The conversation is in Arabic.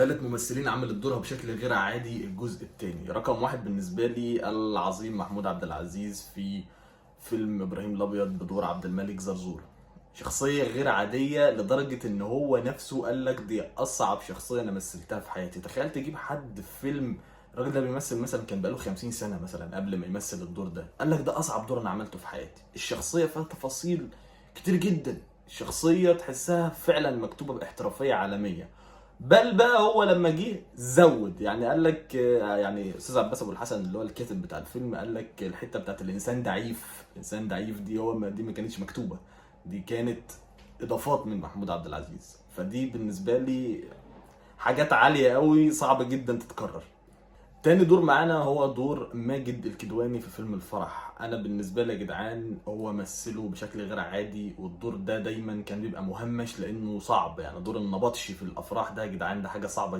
ثلاث ممثلين عملت دورها بشكل غير عادي. الجزء الثاني رقم واحد بالنسبة لي العظيم محمود عبد العزيز في فيلم ابراهيم الابيض بدور عبد الملك زرزور. شخصية غير عادية لدرجة ان هو نفسه قال لك دي اصعب شخصية انا مثلتها في حياتي. تخيل تجيب حد في فيلم، الراجل ده بيمثل مثلا كان بقاله 50 سنة مثلا قبل ما يمثل الدور ده، قال لك ده اصعب دور انا عملته في حياتي. الشخصية فيها تفاصيل كتير جدا، الشخصية تحسها فعلا مكتوبة باحترافية عالمية. بل بقى هو لما جه زود، يعني قال لك يعني استاذ عباس ابو الحسن اللي هو الكاتب بتاع الفيلم قال لك الحته بتاعت الانسان ضعيف، الانسان ضعيف دي دي ما كانتش مكتوبه، دي كانت اضافات من محمود عبد العزيز. فدي بالنسبه لي حاجات عاليه قوي صعبه جدا تتكرر. تاني دور معانا هو دور ماجد الكدواني في فيلم الفرح. انا بالنسبه لي يا جدعان هو مثله بشكل غير عادي، والدور ده دايما كان بيبقى مهمش لانه صعب. يعني دور النبطشي في الافراح ده يا جدعان ده حاجه صعبه